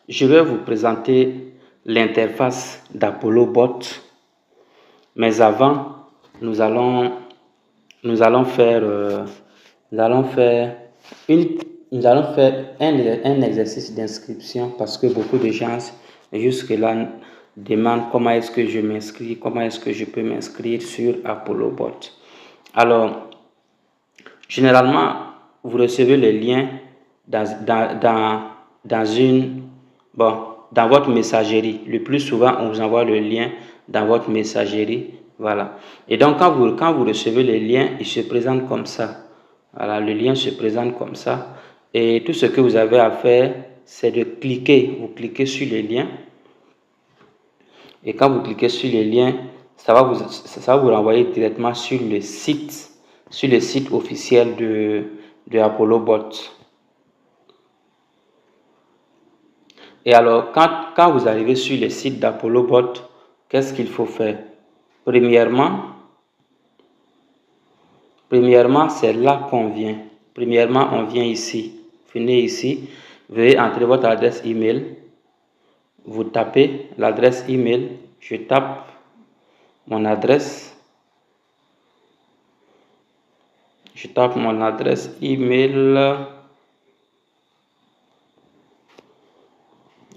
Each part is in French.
Je vais vous présenter l'interface d'ApolloBot, mais avant, nous allons faire un exercice d'inscription parce que beaucoup de gens jusque-là demandent comment est-ce que je m'inscris, comment est-ce que je peux m'inscrire sur ApolloBot. Alors, généralement, vous recevez le lien dans votre messagerie. Le plus souvent, on vous envoie le lien dans votre messagerie. Voilà. Et donc, quand vous recevez le lien, il se présente comme ça. Voilà, le lien se présente comme ça. Et tout ce que vous avez à faire, c'est de cliquer. Vous cliquez sur le lien. Et quand vous cliquez sur le lien, ça va vous renvoyer directement sur le site officiel de ApolloBot. Et alors, quand vous arrivez sur le site d'ApolloBot, qu'est-ce qu'il faut faire? Premièrement, c'est là qu'on vient. Premièrement, on vient ici. Venez ici. Veuillez entrer votre adresse email. Vous tapez l'adresse email. Je tape mon adresse. Je tape mon adresse email.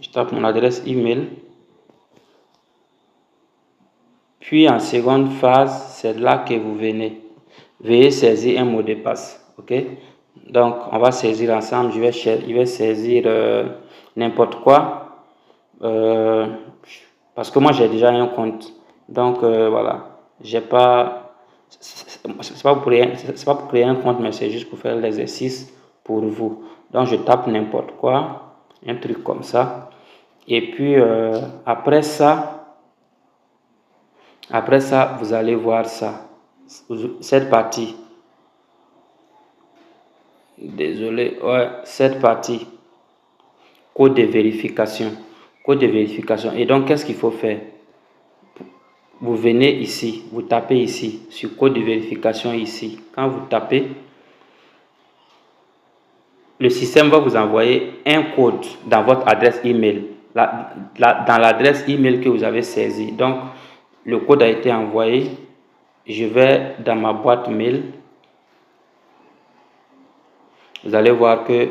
Je tape mon adresse email. Puis en seconde phase, c'est là que vous venez. Veuillez saisir un mot de passe. Ok? Donc, on va saisir ensemble. Je vais saisir n'importe quoi. Parce que moi, j'ai déjà un compte. Donc, voilà. J'ai pas. C'est pas pour créer un compte, mais c'est juste pour faire l'exercice pour vous. Donc, je tape n'importe quoi. Un truc comme ça. Et puis, après ça, vous allez voir ça. Cette partie. Désolé. Ouais, cette partie. Code de vérification. Code de vérification. Et donc, qu'est-ce qu'il faut faire? Vous venez ici. Vous tapez ici. Sur code de vérification ici. Quand vous tapez, le système va vous envoyer un code dans votre adresse email. Dans l'adresse email que vous avez saisie. Donc, le code a été envoyé. Je vais dans ma boîte mail. Vous allez voir que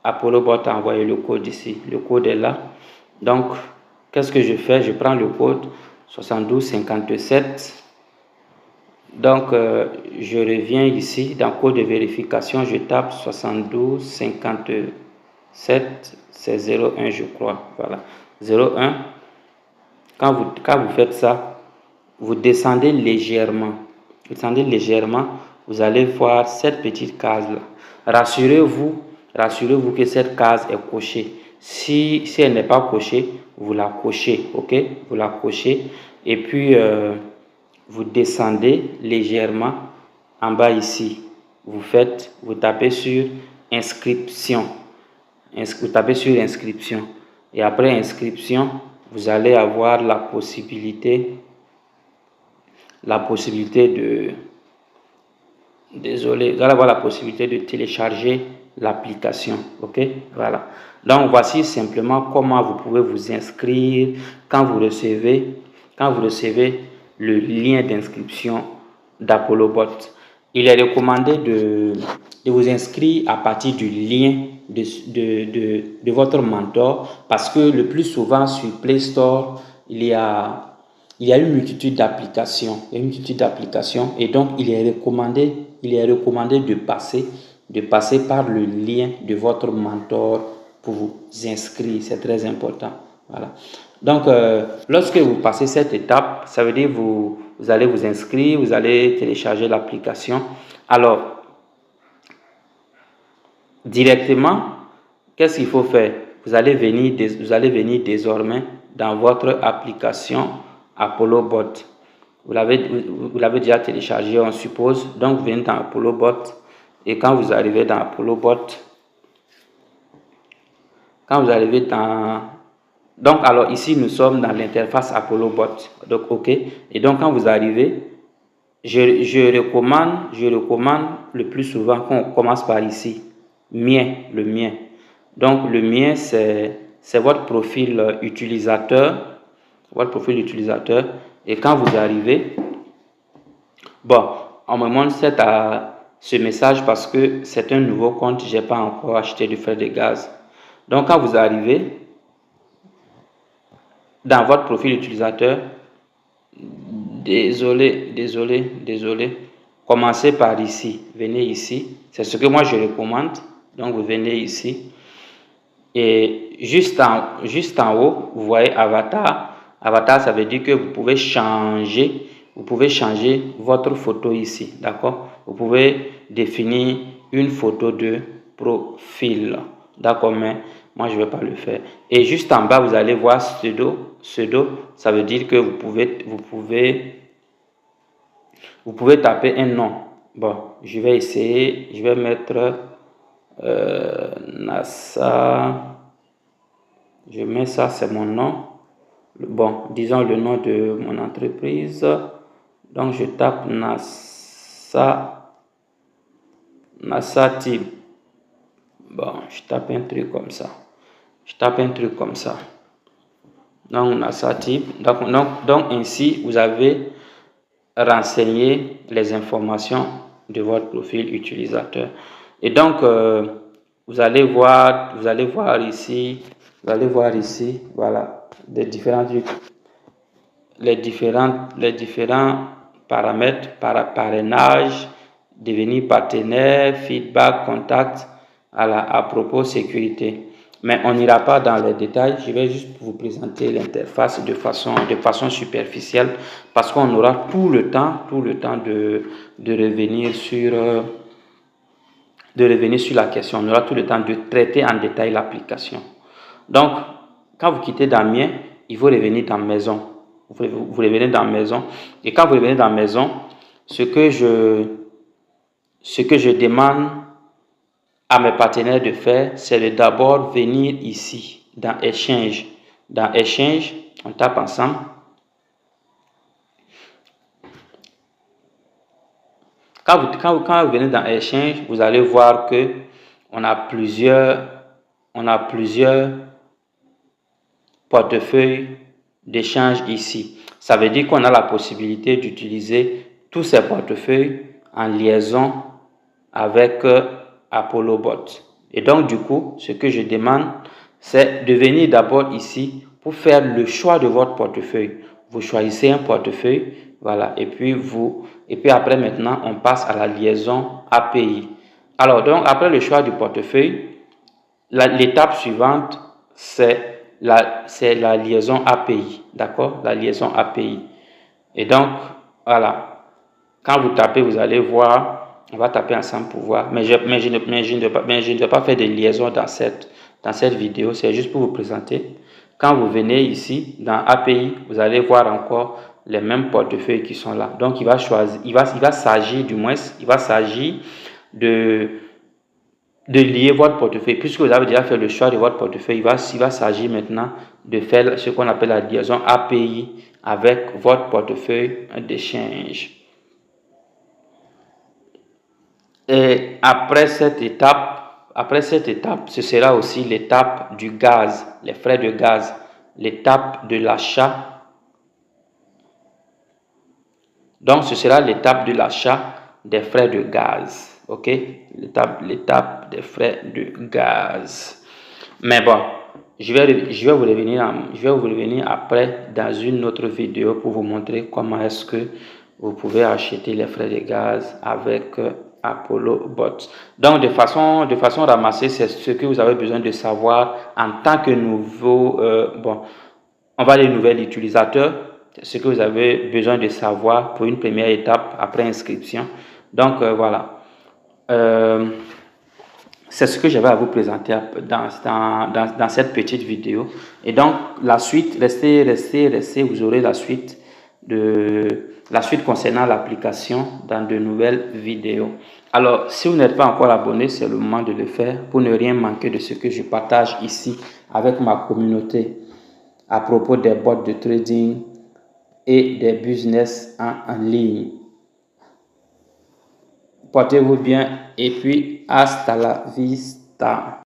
ApolloBot a envoyé le code ici. Le code est là. Donc, qu'est-ce que je fais? Je prends le code 7257. Donc, je reviens ici dans code de vérification. Je tape 7257. C'est 01, je crois. Voilà. 01. Quand vous faites ça, vous descendez légèrement. Vous allez voir cette petite case-là. Rassurez-vous que cette case est cochée. Si elle n'est pas cochée, vous la cochez, ok? Vous la cochez et puis vous descendez légèrement en bas ici. Vous tapez sur inscription. Vous tapez sur inscription et après inscription, vous allez avoir la possibilité de télécharger l'application. Ok, voilà. Donc voici simplement comment vous pouvez vous inscrire quand vous recevez le lien d'inscription d'ApolloBot. Il est recommandé de vous inscrire à partir du lien de votre mentor parce que le plus souvent sur Play Store, il y a une multitude d'applications. Et donc il est recommandé de passer par le lien de votre mentor pour vous inscrire. C'est très important. Voilà. Donc, lorsque vous passez cette étape, ça veut dire vous allez vous inscrire, vous allez télécharger l'application. Alors, directement, qu'est-ce qu'il faut faire? Vous allez venir désormais dans votre application ApolloBot. Vous l'avez déjà téléchargé, on suppose. Donc, vous venez dans ApolloBot. Et quand vous arrivez dans ApolloBot, donc, alors ici, nous sommes dans l'interface ApolloBot. Donc, OK. Et donc, quand vous arrivez, je recommande le plus souvent qu'on commence par ici. Le mien. Donc, le mien, c'est c'est votre profil utilisateur. Votre profil utilisateur. Et quand vous arrivez, bon, on me montre ce message parce que c'est un nouveau compte. Je n'ai pas encore acheté de frais de gaz. Donc, quand vous arrivez dans votre profil utilisateur, désolé, commencez par ici. Venez ici. C'est ce que moi je recommande. Donc, vous venez ici. Et juste en haut, vous voyez avatar. Avatar, ça veut dire que vous pouvez changer votre photo ici. D'accord? Vous pouvez définir une photo de profil. D'accord? Mais moi, je ne vais pas le faire. Et juste en bas, vous allez voir pseudo. Pseudo, ça veut dire que vous pouvez taper un nom. Bon, je vais essayer. Je vais mettre NASA. Je mets ça, c'est mon nom. Bon, disons le nom de mon entreprise. Donc, je tape NASA Team. Bon, je tape un truc comme ça. Donc, NASA Team. Donc ainsi, vous avez renseigné les informations de votre profil utilisateur. Et donc, vous allez voir ici, voilà, les différents paramètres, parrainage, devenir partenaire, feedback, contact, à propos sécurité. Mais on n'ira pas dans les détails. Je vais juste vous présenter l'interface de façon superficielle parce qu'on aura tout le temps de revenir sur la question. On aura tout le temps de traiter en détail l'application. Donc, quand vous quittez dans Mien, il faut revenir dans Maison. Vous revenez dans Maison. Et quand vous revenez dans Maison, ce que je demande à mes partenaires de faire, c'est de d'abord venir ici, dans Échange. Dans Échange, on tape ensemble. Quand vous venez dans Échange, vous allez voir que on a plusieurs portefeuilles d'échange ici. Ça veut dire qu'on a la possibilité d'utiliser tous ces portefeuilles en liaison avec Apollo Bot. Et donc, du coup, ce que je demande, c'est de venir d'abord ici pour faire le choix de votre portefeuille. Vous choisissez un portefeuille, voilà, et puis après maintenant, on passe à la liaison API. Alors, donc, après le choix du portefeuille, l'étape suivante, c'est la liaison API, d'accord? La liaison API. Et donc, voilà, quand vous tapez, vous allez voir. On va taper ensemble pour voir. Mais je ne vais pas faire de liaison dans cette vidéo. C'est juste pour vous présenter. Quand vous venez ici, dans API, vous allez voir encore les mêmes portefeuilles qui sont là. Donc, il va s'agir de lier votre portefeuille. Puisque vous avez déjà fait le choix de votre portefeuille, il va s'agir maintenant de faire ce qu'on appelle la liaison API avec votre portefeuille d'échange. Et après cette étape, ce sera aussi l'étape du gaz, les frais de gaz, l'étape de l'achat. Donc, ce sera l'étape de l'achat des frais de gaz. OK? L'étape des frais de gaz. Mais bon, je vais vous revenir après dans une autre vidéo pour vous montrer comment est-ce que vous pouvez acheter les frais de gaz avec Apollo Bot. Donc, de façon ramassée, c'est ce que vous avez besoin de savoir en tant que nouvel utilisateur. Ce que vous avez besoin de savoir pour une première étape après inscription. Donc, voilà. C'est ce que j'avais à vous présenter dans cette petite vidéo. Et donc, la suite, restez, vous aurez la suite concernant l'application dans de nouvelles vidéos. Alors, si vous n'êtes pas encore abonné, c'est le moment de le faire pour ne rien manquer de ce que je partage ici avec ma communauté à propos des bots de trading et des business en ligne. Portez-vous bien et puis hasta la vista.